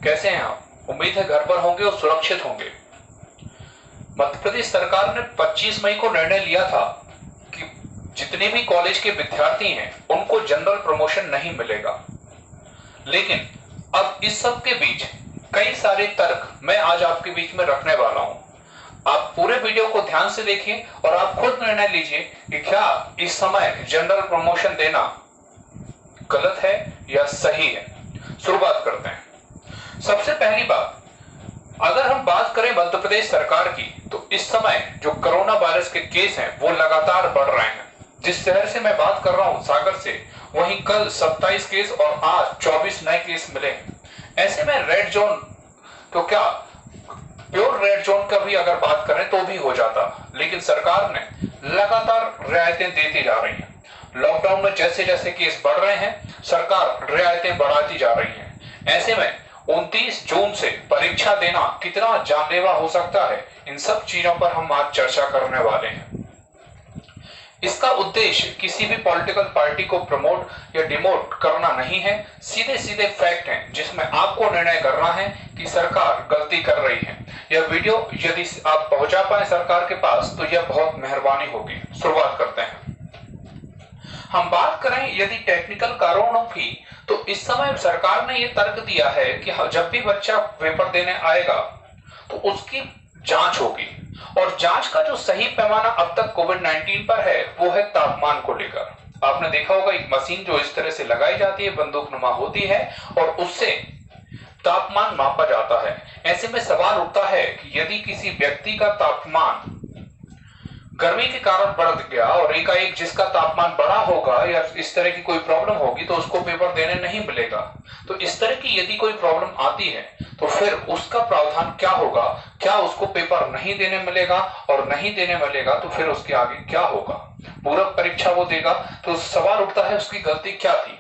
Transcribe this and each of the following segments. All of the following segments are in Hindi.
कैसे हैं आप? उम्मीद है घर पर होंगे और सुरक्षित होंगे। मध्य प्रदेश सरकार ने 25 मई को निर्णय लिया था कि जितने भी कॉलेज के विद्यार्थी हैं उनको जनरल प्रमोशन नहीं मिलेगा। लेकिन अब इस सब के बीच कई सारे तर्क मैं आज आपके बीच में रखने वाला हूं। आप पूरे वीडियो को ध्यान से देखिए और आप खुद निर्णय लीजिए कि क्या इस समय जनरल प्रमोशन देना गलत है या सही है। शुरुआत करते हैं। सबसे पहली बात, अगर हम बात करें मध्य प्रदेश सरकार की, तो इस समय जो कोरोना वायरस के केस हैं वो लगातार बढ़ रहे हैं। जिस शहर से मैं बात कर रहा हूं, सागर से, वहीं कल 27 केस और आज 24 नए केस मिले। ऐसे में रेड जोन, तो क्या प्योर रेड जोन का भी अगर बात करें तो भी हो जाता, लेकिन सरकार ने लगातार रियायतें देती जा रही हैं। लॉकडाउन में जैसे जैसे केस बढ़ रहे हैं, सरकार रियायतें बढ़ाती जा रही है। ऐसे में 29 जून से परीक्षा देना कितना जानलेवा हो सकता है, इन सब चीजों पर हम आज चर्चा करने वाले हैं। इसका उद्देश्य किसी भी पॉलिटिकल पार्टी को प्रमोट या डिमोट करना नहीं है, सीधे सीधे फैक्ट हैं जिसमें आपको निर्णय करना है कि सरकार गलती कर रही है। यह वीडियो यदि आप पहुंचा पाए सरकार के पास तो यह बहुत मेहरबानी होगी। शुरुआत करते हैं। हम बात करें यदि टेक्निकल कारणों की, तो इस समय सरकार ने यह तर्क दिया है कि जब भी बच्चा पेपर देने आएगा तो उसकी जांच होगी, और जांच का जो सही पैमाना अब तक कोविड-19 पर है वो है तापमान को लेकर। आपने देखा होगा एक मशीन जो इस तरह से लगाई जाती है, बंदूकनुमा होती है, और उससे तापमान मापा जाता है। ऐसे में सवाल उठता है कि यदि किसी व्यक्ति का तापमान गर्मी के कारण बढ़ गया और एकाएक जिसका तापमान बढ़ा होगा या इस तरह की कोई प्रॉब्लम होगी तो उसको पेपर देने नहीं मिलेगा। तो इस तरह की यदि कोई प्रॉब्लम आती है तो फिर उसका प्रावधान क्या होगा? क्या उसको पेपर नहीं देने मिलेगा? और नहीं देने मिलेगा तो फिर उसके आगे क्या होगा? पूरक परीक्षा वो देगा तो सवाल उठता है उसकी गलती क्या थी।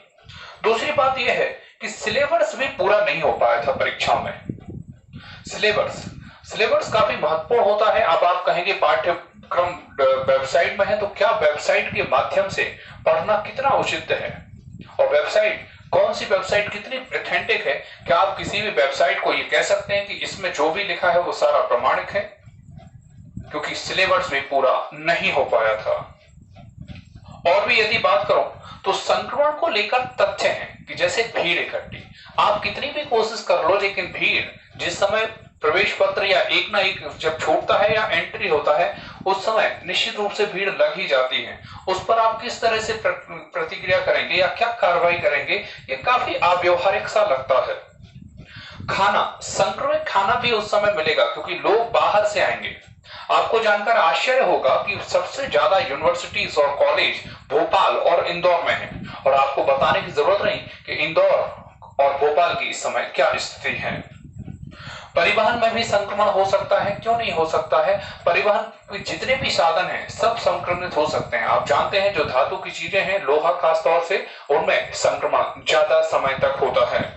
दूसरी बात यह है कि सिलेबस भी पूरा नहीं हो पाया था परीक्षाओं में। सिलेबस काफी महत्वपूर्ण होता है। अब आप कहेंगे पाठ्यक्रम वेबसाइट में है, तो क्या वेबसाइट के माध्यम से पढ़ना कितना उचित है, और वेबसाइट कौन सी वेबसाइट कितनी ऑथेंटिक है? क्या आप किसी भी वेबसाइट को ये कह सकते हैं कि इसमें जो भी लिखा है वो सारा प्रमाणिक है? क्योंकि सिलेबस भी पूरा नहीं हो पाया था। और भी यदि बात करूं तो संक्रमण को लेकर तथ्य हैं कि जैसे भीड़ इकट्ठी, आप कितनी भी कोशिश कर लो, लेकिन भीड़ जिस समय प्रवेश पत्र या एक ना एक जब छूटता है या एंट्री होता है, उस समय निश्चित रूप से भीड़ लग ही जाती है। उस पर आप किस तरह से प्रतिक्रिया करेंगे या क्या कार्रवाई करेंगे, ये काफी अव्यवहारिक सा लगता है। खाना, संक्रमित खाना भी उस समय मिलेगा क्योंकि लोग बाहर से आएंगे। आपको जानकर आश्चर्य होगा कि सबसे ज्यादा यूनिवर्सिटीज और कॉलेज भोपाल और इंदौर में है, और आपको बताने की जरूरत नहीं कि इंदौर और भोपाल की इस समय क्या स्थिति है। परिवहन में भी संक्रमण हो सकता है, क्यों नहीं हो सकता है? परिवहन के जितने भी साधन हैं सब संक्रमित हो सकते हैं। आप जानते हैं जो धातु की चीजें हैं, लोहा खास तौर से, उनमें संक्रमण ज्यादा समय तक होता है।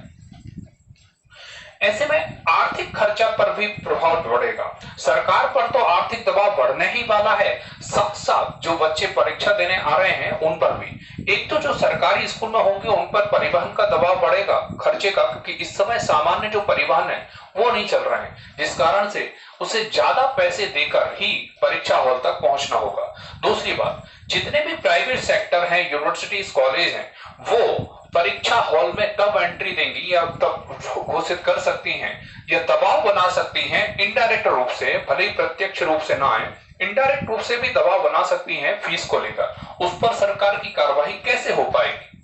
ऐसे में आर्थिक खर्चा पर भी प्रभाव बढ़ेगा। सरकार पर तो आर्थिक दबाव बढ़ने ही वाला है, साथ साथ जो बच्चे परीक्षा देने आ रहे हैं उन पर भी। एक तो जो सरकारी स्कूल में होंगे उन पर परिवहन का दबाव बढ़ेगा, खर्चे का, क्योंकि इस समय सामान्य जो परिवहन है वो नहीं चल रहे हैं, जिस कारण से उसे ज्यादा पैसे देकर ही परीक्षा हॉल तक पहुंचना होगा। दूसरी बात, जितने भी प्राइवेट सेक्टर हैं, यूनिवर्सिटीज, कॉलेज हैं, वो परीक्षा हॉल में तब एंट्री देंगी या तब घोषित कर सकती हैं या दबाव बना सकती हैं इनडायरेक्ट रूप से, भले ही प्रत्यक्ष रूप से ना आए, इनडायरेक्ट रूप से भी दबाव बना सकती हैं फीस को लेकर। उस पर सरकार की कार्रवाई कैसे हो पाएगी?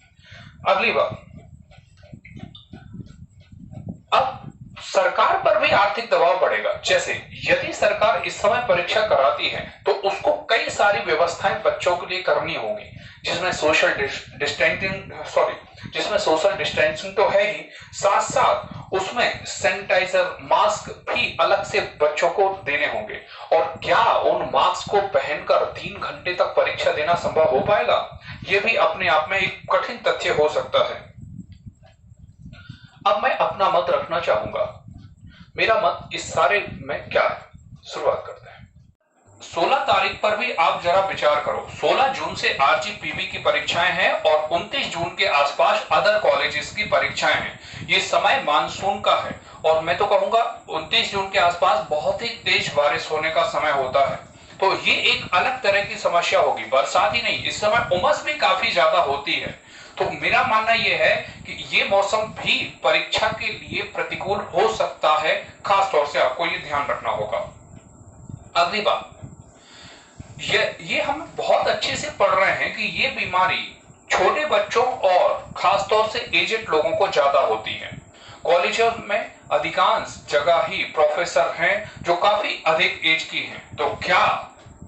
अगली बात, अब सरकार पर भी आर्थिक दबाव बढ़ेगा। जैसे यदि सरकार इस समय परीक्षा कराती है तो उसको कई सारी व्यवस्थाएं बच्चों के लिए करनी होगी, जिसमें सोशल डिस्टेंसिंग तो है ही, साथ साथ उसमें सैनिटाइजर, मास्क भी अलग से बच्चों को देने होंगे। और क्या उन मास्क को पहनकर 3 घंटे तक परीक्षा देना संभव हो पाएगा? यह भी अपने आप में एक कठिन तथ्य हो सकता है। अब मैं अपना मत रखना चाहूंगा। मेरा मत इस सारे में क्या है, शुरुआत करते हैं। 16 तारीख पर भी आप जरा विचार करो। 16 जून से आरजीपीवी की परीक्षाएं हैं और 29 जून के आसपास अदर कॉलेजेस की परीक्षाएं हैं। ये समय मानसून का है और मैं तो कहूंगा 29 जून के आसपास बहुत ही तेज बारिश होने का समय होता है। तो ये एक अलग तरह की समस्या होगी। बरसात ही नहीं, इस समय उमस भी काफी ज्यादा होती है। तो मेरा मानना यह है कि ये मौसम भी परीक्षा के लिए प्रतिकूल हो सकता है। खास तौर से आपको ये ध्यान रखना होगा। अगली बात, ये हम बहुत अच्छे से पढ़ रहे हैं कि ये बीमारी छोटे बच्चों और खासतौर से एजेड लोगों को ज्यादा होती है। कॉलेजों में अधिकांश जगह ही प्रोफेसर हैं जो काफी अधिक एज की हैं। तो क्या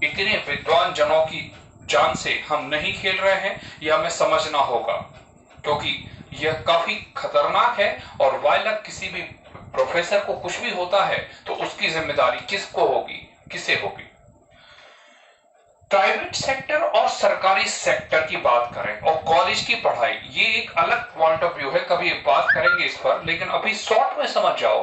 इतने विद्वान जनों की जान से हम नहीं खेल रहे हैं, यह हमें समझना होगा, क्योंकि यह काफी खतरनाक है। और वाइलक किसी भी प्रोफेसर को कुछ भी होता है तो उसकी जिम्मेदारी किसको होगी, किसे होगी। प्राइवेट सेक्टर और सरकारी सेक्टर की बात करें और कॉलेज की पढ़ाई, ये एक अलग पॉइंट ऑफ व्यू है, कभी बात करेंगे इस पर। लेकिन अभी शॉर्ट में समझ जाओ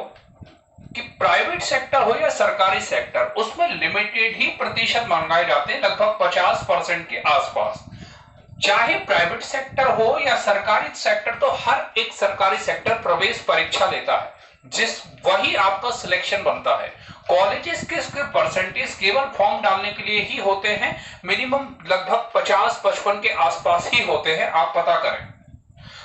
कि प्राइवेट सेक्टर हो या सरकारी सेक्टर, उसमें लिमिटेड ही प्रतिशत मंगाए जाते हैं, लगभग 50% के आसपास। चाहे प्राइवेट सेक्टर हो या सरकारी सेक्टर, तो हर एक सरकारी सेक्टर प्रवेश परीक्षा लेता है, वही आपका सिलेक्शन बनता है। कॉलेजेस के परसेंटेज केवल फॉर्म डालने के लिए ही होते हैं, मिनिमम लगभग 50-55 के आसपास ही होते हैं, आप पता करें।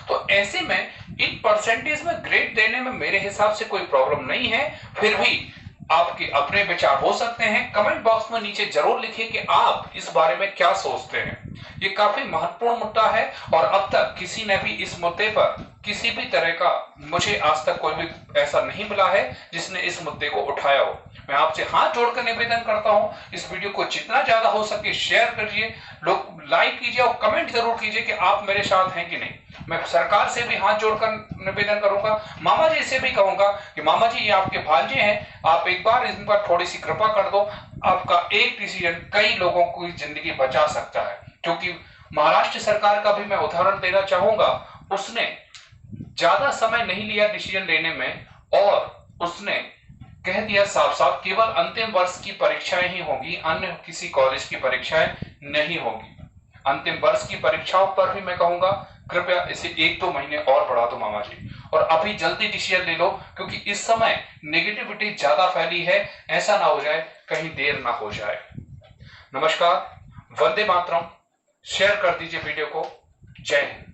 तो ऐसे में इन परसेंटेज में ग्रेड देने में मेरे हिसाब से कोई प्रॉब्लम नहीं है। फिर भी आपके अपने विचार हो सकते हैं। कमेंट बॉक्स में नीचे जरूर लिखिए कि आप इस बारे में क्या सोचते हैं। ये काफी महत्वपूर्ण मुद्दा है और अब तक किसी ने भी इस मुद्दे पर किसी भी तरह का, मुझे आज तक कोई भी ऐसा नहीं मिला है जिसने इस मुद्दे को उठाया हो। मैं आपसे हाथ जोड़कर निवेदन करता हूं, इस वीडियो को जितना ज्यादा हो सके शेयर करिए, लोग लाइक कीजिए और कमेंट जरूर कीजिए कि आप मेरे साथ हैं कि नहीं। मैं सरकार से भी हाथ जोड़कर निवेदन करूंगा, मामा जी से भी कहूंगा कि मामा जी ये आपके भांजे हैं, आप एक बार इन पर थोड़ी सी कृपा कर दो। आपका एक डिसीजन कई लोगों की जिंदगी बचा सकता है। क्योंकि महाराष्ट्र सरकार का भी मैं उदाहरण देना चाहूंगा, उसने ज्यादा समय नहीं लिया डिसीजन लेने में और उसने कह दिया साफ साफ केवल अंतिम वर्ष की परीक्षाएं ही होगी, अन्य किसी कॉलेज की परीक्षाएं नहीं होगी। अंतिम वर्ष की परीक्षाओं पर भी मैं कहूंगा कृपया इसे 1-2 महीने और बढ़ा दो मामा जी, और अभी जल्दी डिसीजन ले लो, क्योंकि इस समय नेगेटिविटी ज्यादा फैली है। ऐसा ना हो जाए कहीं देर ना हो जाए। नमस्कार, वंदे मातरम। शेयर कर दीजिए वीडियो को। जय हिंद।